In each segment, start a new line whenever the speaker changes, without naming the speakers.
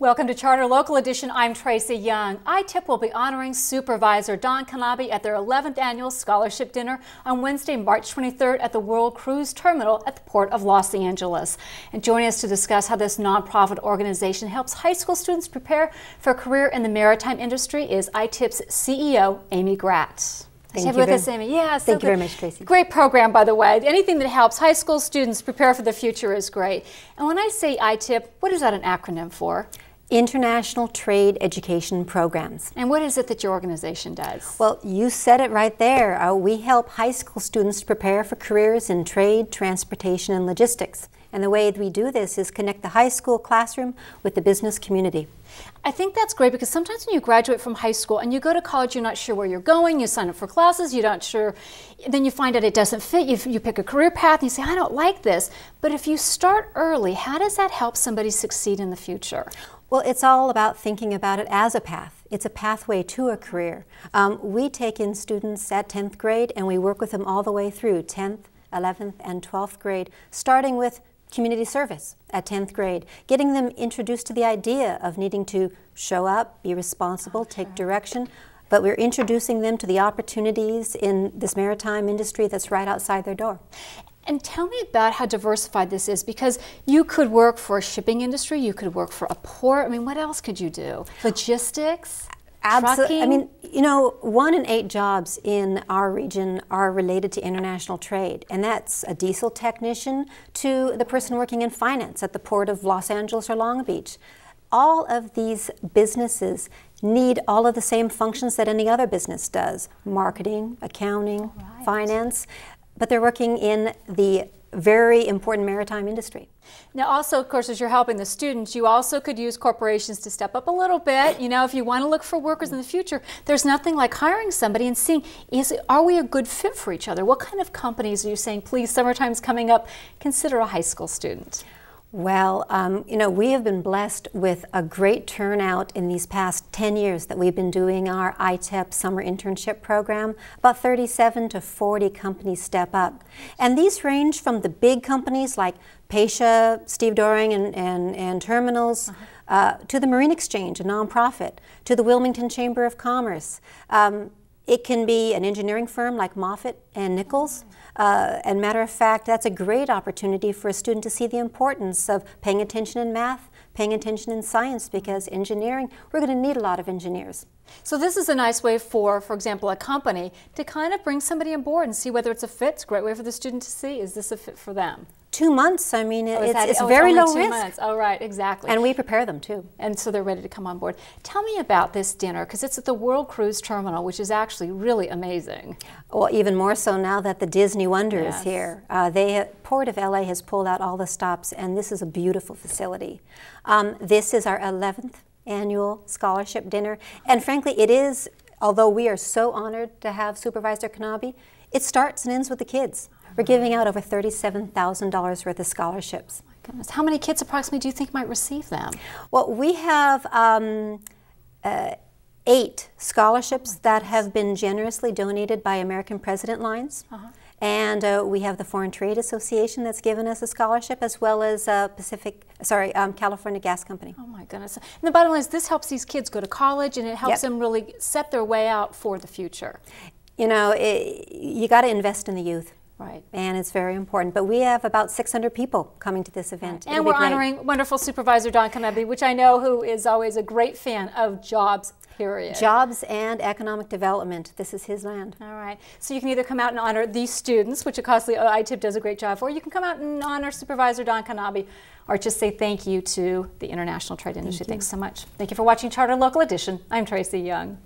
Welcome to Charter Local Edition. I'm Tracy Young. ITEP will be honoring Supervisor Don Kanabe at their 11th annual scholarship dinner on Wednesday, March 23rd at the World Cruise Terminal at the Port of Los Angeles. And joining us to discuss how this nonprofit organization helps high school students prepare for a career in the maritime industry is ITEP's CEO, Amy Grat.
Thank you
with us, Amy. Yeah, so
thank you very much, Tracy.
Great program, by the way. Anything that helps high school students prepare for the future is great. And when I say ITEP, what is that an acronym for?
International Trade Education Programs.
And what is it that your organization does?
Well, you said it right there. We help high school students prepare for careers in trade, transportation, and logistics. And the way we do this is connect the high school classroom with the business community.
I think that's great because sometimes when you graduate from high school and you go to college, you're not sure where you're going, you sign up for classes, you're not sure, then you find out it doesn't fit, you pick a career path and you say, I don't like this. But if you start early, how does that help somebody succeed in the future?
Well, it's all about thinking about it as a path. It's a pathway to a career. We take in students at 10th grade and we work with them all the way through 10th, 11th, and 12th grade, starting with community service at 10th grade, getting them introduced to the idea of needing to show up, be responsible, take direction, but we're introducing them to the opportunities in this maritime industry that's right outside their door.
And tell me about how diversified this is, because you could work for a shipping industry, you could work for a port. I mean, what else could you do? Logistics?
Absolutely. I mean, you know, 1 in 8 jobs in our region are related to international trade, and that's a diesel technician to the person working in finance at the Port of Los Angeles or Long Beach. All of these businesses need all of the same functions that any other business does: marketing, accounting, finance, but they're working in the very important maritime industry.
Now also, of course, as you're helping the students, you also could use corporations to step up a little bit. You know, if you want to look for workers in the future, there's nothing like hiring somebody and seeing, are we a good fit for each other? What kind of companies are you saying, please, summertime's coming up, consider a high school student?
Well, you know, we have been blessed with a great turnout in these past 10 years that we've been doing our ITEP summer internship program. About 37 to 40 companies step up. And these range from the big companies like Pasha, Steve Doring and Terminals, to the Marine Exchange, a nonprofit, to the Wilmington Chamber of Commerce. It can be an engineering firm like Moffitt and Nichols. And matter of fact, that's a great opportunity for a student to see the importance of paying attention in math, paying attention in science, because engineering, we're going to need a lot of engineers.
So this is a nice way for example, a company to kind of bring somebody on board and see whether it's a fit. It's a great way for the student to see, is this a fit for them?
2 months, I mean, it's very low risk.
2 months. Oh, right, exactly.
And we prepare them too.
And so they're ready to come on board. Tell me about this dinner, because it's at the World Cruise Terminal, which is actually really amazing.
Well, even more so now that the Disney Wonder is here. Port of LA has pulled out all the stops, and this is a beautiful facility. This is our 11th annual scholarship dinner, and frankly, it is, although we are so honored to have Supervisor Kanabe, it starts and ends with the kids. We're giving out over $37,000 worth of scholarships.
Oh my goodness. How many kids approximately do you think might receive them?
Well, we have 8 scholarships that have been generously donated by American President Lines. And we have the Foreign Trade Association that's given us a scholarship, as well as California Gas Company.
Oh my goodness. And the bottom line is this helps these kids go to college, and it helps them really set their way out for the future.
You know, you got to invest in the youth.
Right.
And it's very important. But we have about 600 people coming to this event.
And we're honoring wonderful Supervisor Don Kanabe, which I know who is always a great fan of jobs, period.
Jobs and economic development. This is his land.
All right. So you can either come out and honor these students, which of course the ITEP does a great job for, or you can come out and honor Supervisor Don Kanabe, or just say thank you to the international trade industry. Thanks so much. Thank you for watching Charter Local Edition. I'm Tracy Young.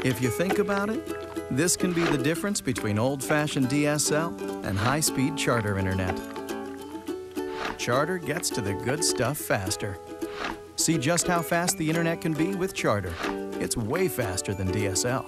If you think about it, this can be the difference between old-fashioned DSL and high-speed Charter internet. Charter gets to the good stuff faster. See just how fast the internet can be with Charter. It's way faster than DSL.